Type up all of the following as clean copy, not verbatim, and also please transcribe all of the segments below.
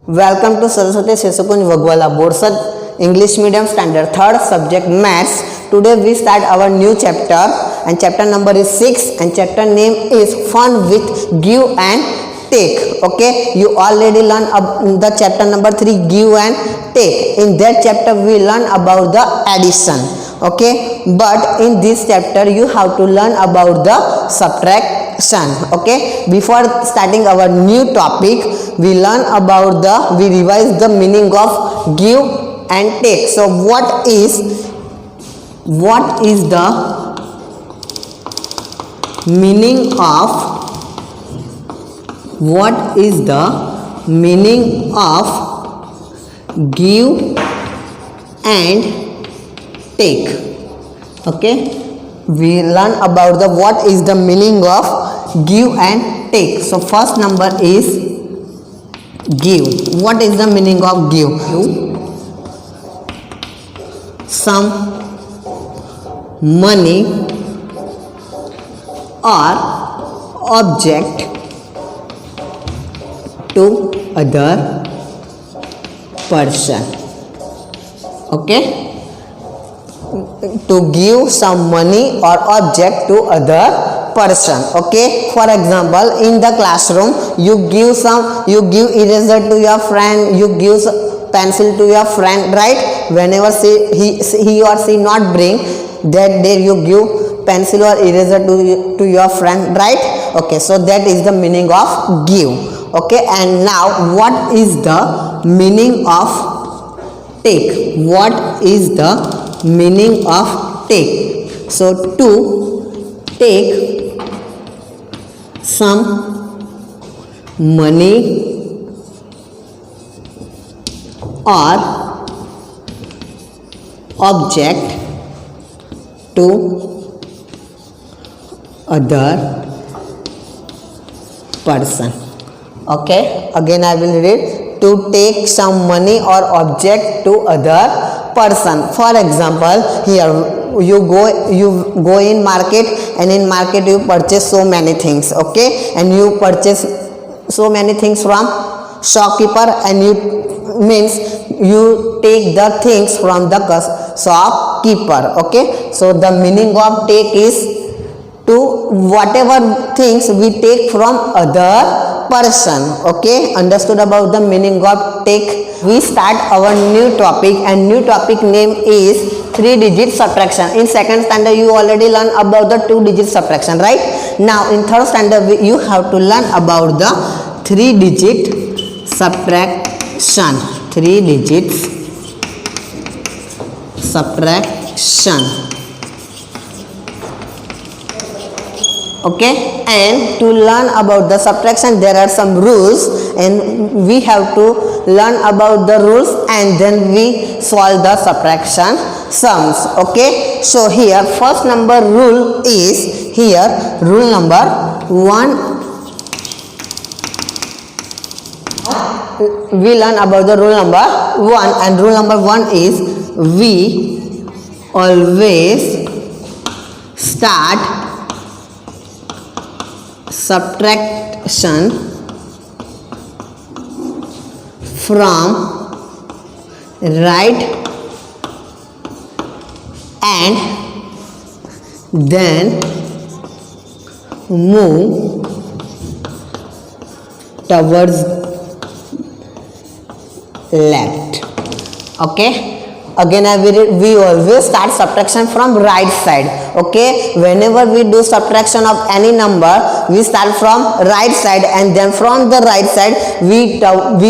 Welcome to Saraswati Sesukun Vagwala Borsad English Medium Standard 3rd subject Maths. Today we start our new chapter and chapter number is 6 and chapter name is Fun with Give and Take. Okay, you already learned the chapter number 3 Give and Take. In that chapter we learn about the addition. Okay, but in this chapter you have to learn about the subtraction. Okay, before starting our new topic we revise the meaning of give and take. So what is the meaning of give and take? Okay, we learn about what is the meaning of give and take. So first number is give. What is the meaning of give? Some money or object to other person. Okay, to give some money or object to other person. Okay, for example, in the classroom you give eraser to your friend, you give pencil to your friend, right? Whenever he or she not bring, that day you give pencil or eraser to your friend, right? Okay, so that is the meaning of give. Okay, and now what is the meaning of take? What is the meaning of take? So to take some money or object to other person. Okay, again I will read. To take some money or object to other person. For example, here you go in market and in market you purchase so many things. Okay, and you purchase so many things from shopkeeper and you take the things from the shopkeeper. Okay, so the meaning of take is to whatever things we take from other person. Okay, understood about the meaning of take? We start our new topic and new topic name is 3-digit subtraction. In second standard you already learned about the 2-digit subtraction, right? Now in third standard you have to learn about the 3-digit subtraction. 3 digits subtraction. Okay, and to learn about the subtraction there are some rules and we have to learn about the rules and then we solve the subtraction sums. Okay, so here first number rule is here rule number 1. We learn about the rule number 1 and rule number 1 is we always start subtraction from right and then move towards left. Okay, again we always start subtraction from right side. Okay, whenever we do subtraction of any number we start from right side and then from the right side we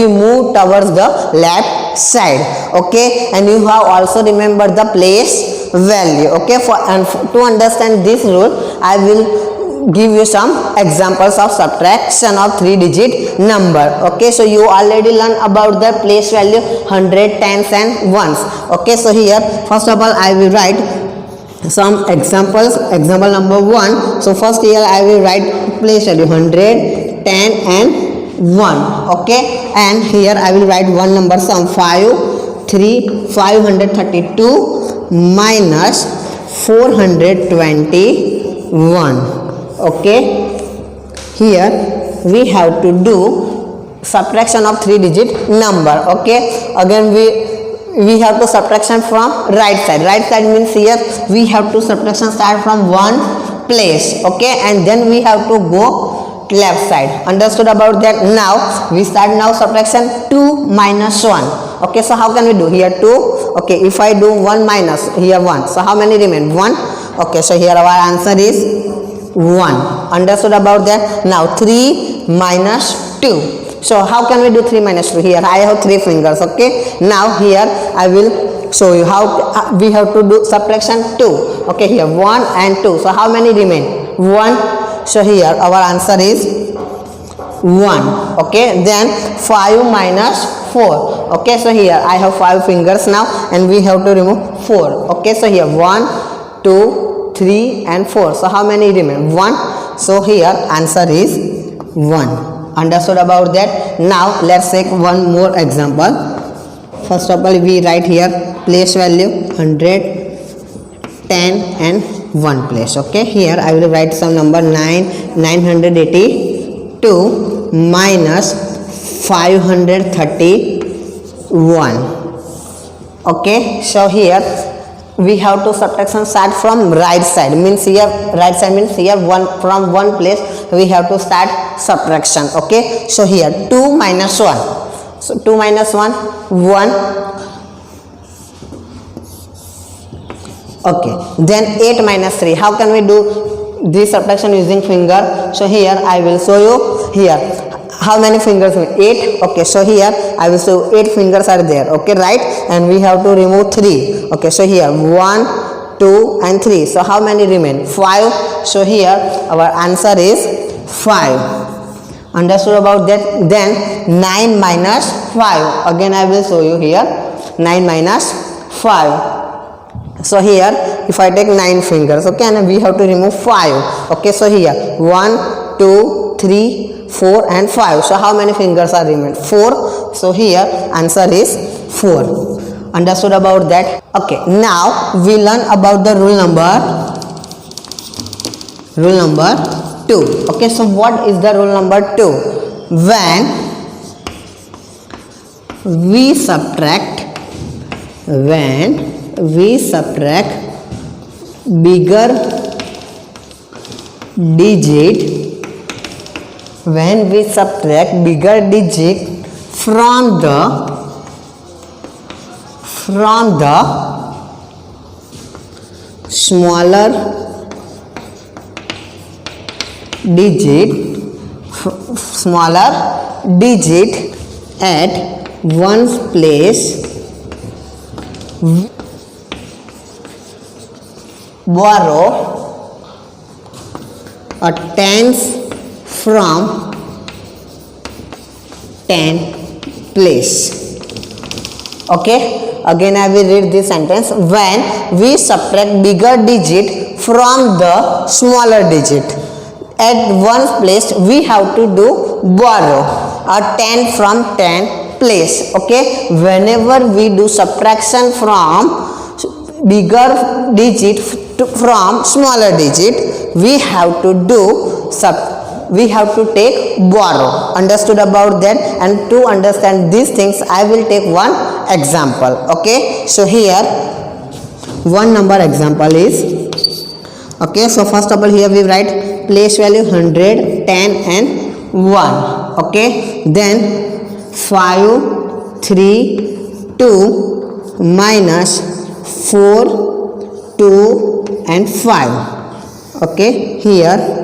move towards the left side. Okay, and you have also remember the place value. Okay, to understand this rule I will give you some examples of subtraction of 3-digit number. Okay, so you already learned about the place value 100, tens and ones. Okay, so here first of all I will write some examples. Example number 1. So first here I will write place value 100, 10 and 1. Okay, and here I will write one number sum 532 minus 421. Okay, here we have to do subtraction of 3-digit number. Okay, again we have to subtraction from right side. Right side means here we have to subtraction start from one place. Okay, and then we have to go left side. Understood about that? Now we start now subtraction 2 minus 1. Okay, so how can we do here? 2. Okay, if I do 1 minus here 1, so how many remain? 1. Okay, so here our answer is 1. Understood about that? Now 3 minus 2. So how can we do 3 minus 2? Here I have 3 fingers. Okay, now here I will show you how we have to do subtraction 2. Okay, here 1 and 2. So how many remain? 1. So here our answer is 1. Okay, then 5 minus 4. Okay, so here I have 5 fingers now and we have to remove 4. Okay, so here 1, 2, 3 and 4. So how many remain? 1. So here answer is 1. Understood about that? Now let's take one more example. First of all we write here place value 100, 10 and 1 place. Okay, here I will write some number 982 minus 531. Okay, so here we have to subtraction start from right side, means here right side means here one from one place we have to start subtraction. Okay, so here 2 minus 1. So 2 minus 1 1. Okay, then 8 minus 3. How can we do this subtraction using finger? So here I will show you here how many fingers? 8. Okay, so here I will show 8 fingers are there. Okay, right, and we have to remove 3. Okay, so here 1, 2 and 3. So how many remain? 5. So here our answer is 5. Understood about that? Then 9 minus 5. Again I will show you here 9 minus 5. So here if I take 9 fingers, okay, and we have to remove 5. Okay, so here 1, 2, 3, 4 and 5. So how many fingers are remain? 4. So here answer is 4. Understood about that? Okay, now we learn about the rule number 2. Okay, so what is the rule number 2? When we subtract bigger digit, when we subtract bigger digit from the smaller digit at one's place, borrow a tens from 10 place. Okay, again I will read this sentence. When we subtract bigger digit from the smaller digit, at one place we have to do borrow a 10 from 10 place. Okay, whenever we do subtraction from bigger digit from smaller digit, we have to do we have to take borrow. Understood about that? And to understand these things I will take one example. Okay, so here one number example is, okay, so first of all here we write place value 100, 10 and 1. Okay, then 5, 3, 2 minus 4, 2 and 5. Okay, here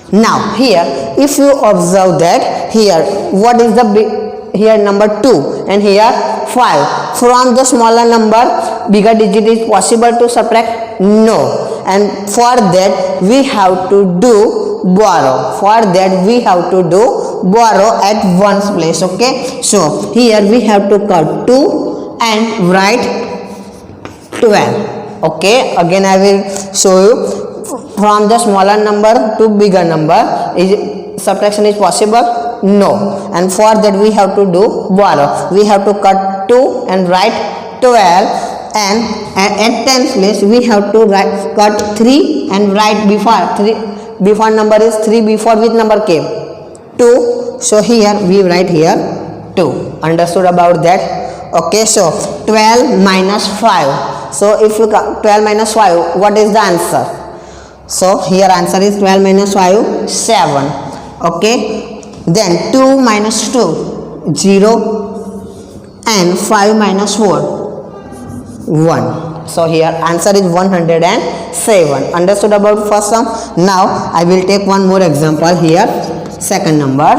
now here if you observe that here what is the big, here number 2 and here 5, from the smaller number bigger digit is possible to subtract? No. And for that we have to do borrow. For that we have to do borrow at one's place. Okay, so here we have to cut 2 and write 12. Okay, again I will show you from the smaller number to bigger number is subtraction is possible? No. And for that we have to do borrow. We have to cut 2 and write 12, and at 10th place we have to cut 3 and write before number is 3 before which number came? 2. So here we write here 2. Understood about that? Okay, so 12 minus 5. So if you 12 minus 5, what is the answer? So here answer is 12 minus 5, 7. Okay, then 2 minus 2, 0, and 5 minus 4, 1. So here answer is 107. Understood about first sum? Now I will take one more example here. Second number,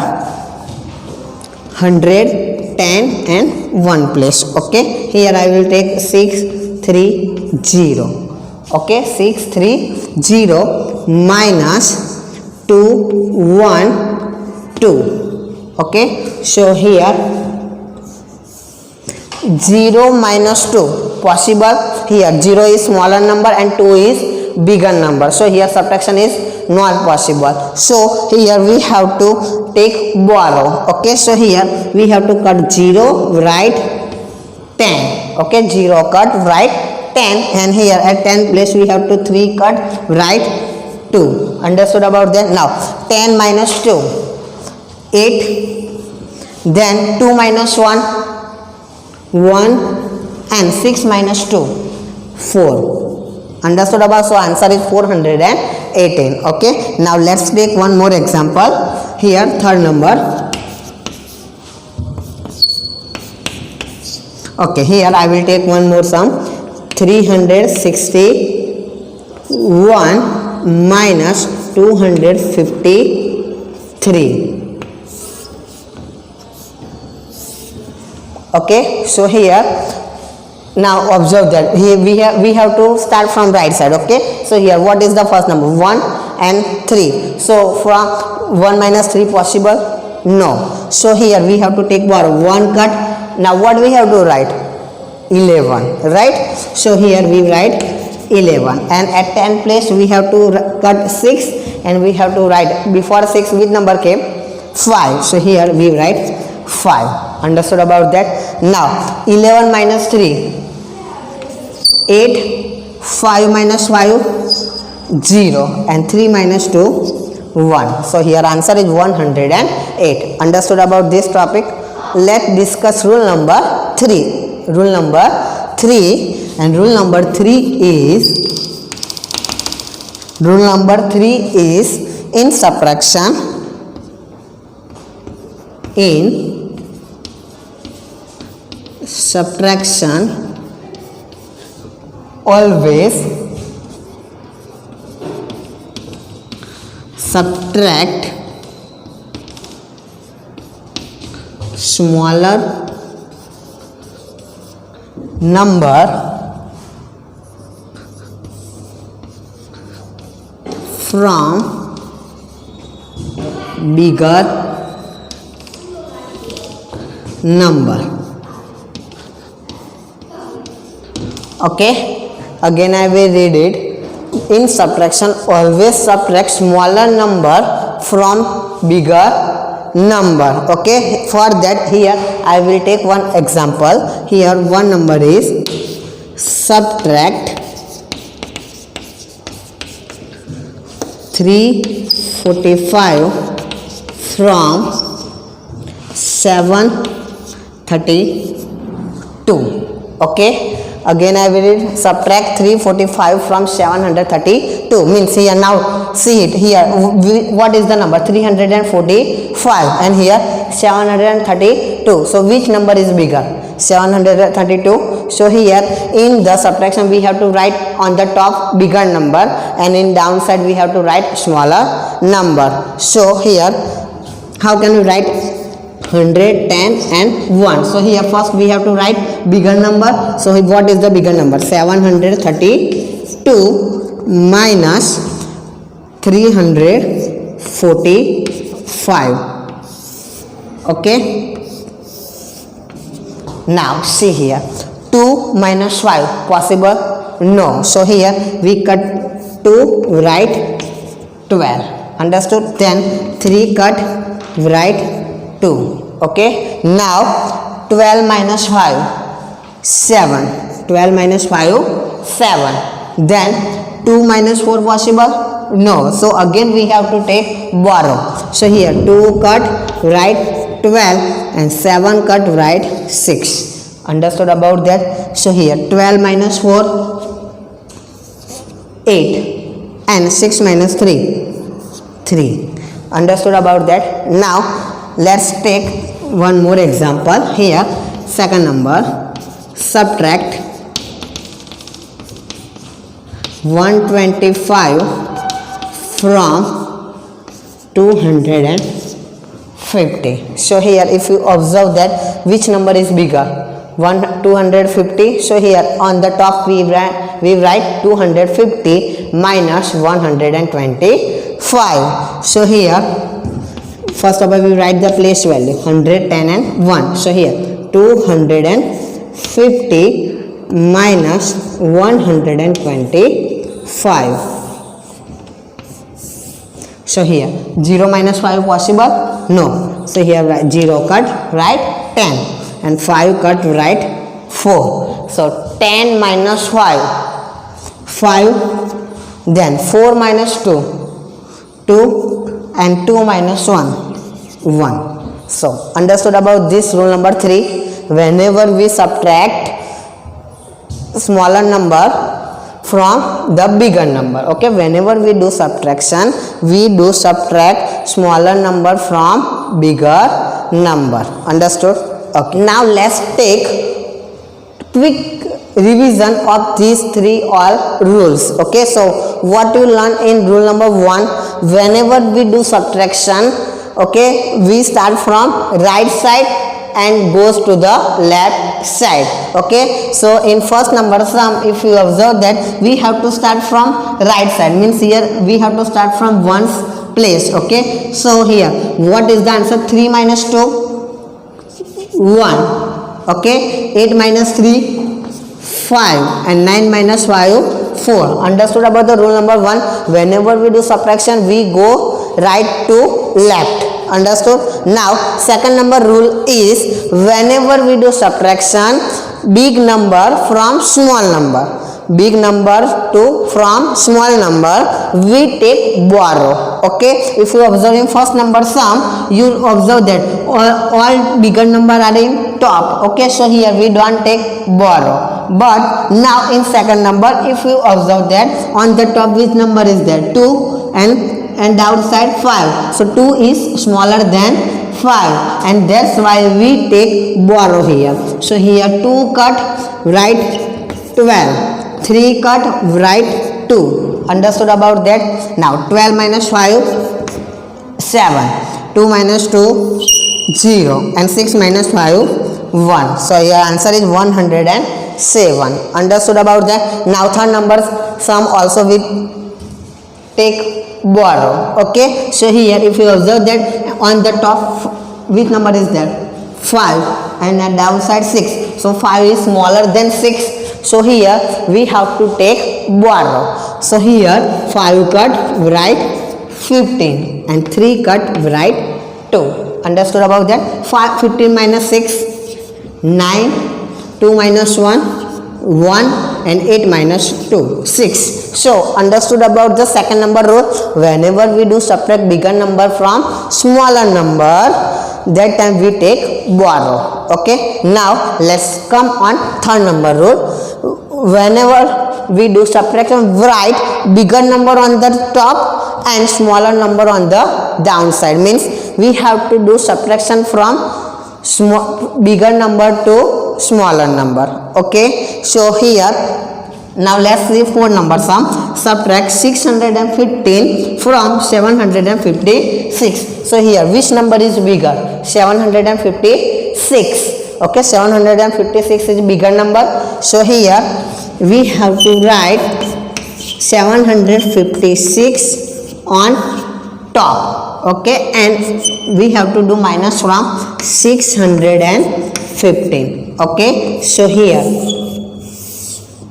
100, 10 and 1 place. Okay, here I will take 6, 3, 0. Okay, 6, 3, 0 minus 2, 1, 2. Okay, so here 0 minus 2 possible. Here 0 is smaller number and 2 is bigger number. So here subtraction is not possible. So here we have to take borrow. Okay, so here we have to cut 0, write 10. Okay, 0 cut, write 10, and here at 10 place we have to 3 cut, write 2. Understood about that? Now 10 minus 2, 8. Then 2 minus 1, 1, and 6 minus 2, 4. Understood about? So answer is 418. Okay, now let's take one more example. Here third number. Okay, here I will take one more sum. 361 minus 253. Okay, so here now observe that here we have to start from right side. Okay, so here what is the first number? 1 and 3. So from 1 minus 3 possible? No. So here we have to take borrow, 1 cut. Now what we have to write? 11, right? So here we write 11, and at 10 place we have to cut 6, and we have to write before 6 which number came? 5. So here we write 5. Understood about that? Now 11 minus 3, 8. 5 minus 5, 0, and 3 minus 2, 1. So here answer is 108. Understood about this topic? Let's discuss rule number 3. Rule number 3, and rule number 3 is in subtraction always subtract smaller number from bigger number. Okay, again I will read it. In subtraction, always subtract smaller number from bigger number. Okay, for that here I will take one example. Here one number is subtract 345 from 732. Okay, again I will read. Subtract 345 from 732 means here now see it here what is the number? 345, and here 732. So which number is bigger? 732. So here in the subtraction we have to write on the top bigger number, and in downside we have to write smaller number. So here how can we write 100, 10 and 1? So here first we have to write bigger number. So what is the bigger number? 732 minus 345. Okay, now see here 2 minus 5 possible? No. So here we cut 2, write 12. Understood? Then 3 cut, write 2. Okay, now 12 minus 5, 7. 12 minus 5, 7. Then 2 minus 4 possible? No. So again we have to take borrow. So here 2 cut, write 12 and 7 cut, write 6. Understood about that? So here 12 minus 4, 8 and 6 minus 3, 3. Understood about that? Now let's take one more example. Here second number, subtract 125 from 250. So here if you observe that which number is bigger, 250. So here on the top we write 250 minus 125. So here first of all we write the place value 110 and 1. So here 250 minus 125. So here 0 minus 5 possible? No. So here write 0 cut, write 10 and 5 cut, write 4. So 10 minus 5, 5, then 4 minus 2, 2 and 2 minus 1, 1. So understood about this rule number 3. Whenever we subtract smaller number from the bigger number, okay, whenever we do subtraction, we do subtract smaller number from bigger number. Understood? Okay, now let's take quick revision of these three all rules. Okay, so what you learn in rule number 1, whenever we do subtraction, okay, we start from right side and goes to the left side. Okay, so in first number sum, if you observe that we have to start from right side, means here we have to start from one's place. Okay, so here what is the answer? 3 minus 2, 1. Okay, 8 minus 3, 5 and 9 minus 5, 4. Understood about the rule number 1? Whenever we do subtraction, we go right to left. Understood? Now second number rule is, whenever we do subtraction, big number from small number, big number to from small number, we take borrow. Okay, if you observe in first number sum, you observe that all bigger number are in top. Okay, so here we don't take borrow. But now in second number, if you observe that on the top which number is there? 2 and outside 5. So 2 is smaller than 5 and that's why we take borrow here. So here 2 cut, write 12, 3 cut, write 2. Understood about that? Now 12 minus 5, 7, 2 minus 2, 0 and 6 minus 5, 1. So your answer is 107. Understood about that? Now third number sum also we take borrow. Okay, so here if you observe that on the top which number is there? 5 and at downside 6. So 5 is smaller than 6. So here we have to take borrow. So here 5 cut, write 15 and 3 cut, write 2. Understood about that? 15 minus 6, 9, 2 minus 1, 1 and 8 minus 2, 6. So understood about the second number rule. Whenever we do subtract bigger number from smaller number, that time we take borrow. Okay, now let's come on third number rule. Whenever we do subtraction, write bigger number on the top and smaller number on the downside. Means we have to do subtraction from bigger number to smaller number. Okay, so here now let's see fourth number sum. Subtract 615 from 756. So here which number is bigger? 756. Okay, 756 is bigger number. So here we have to write 756 on top. Okay, and we have to do minus from 615. Okay, so here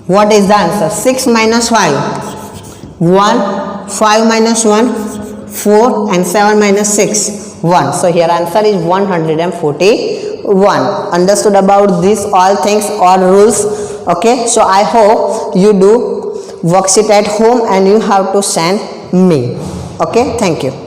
what is the answer? 6 minus 5, 1, 5 minus 1, 4 and 7 minus 6, 1. So here answer is 141. Understood about this all things or rules? Okay, so I hope you do worksheet at home and you have to send me. Okay, thank you.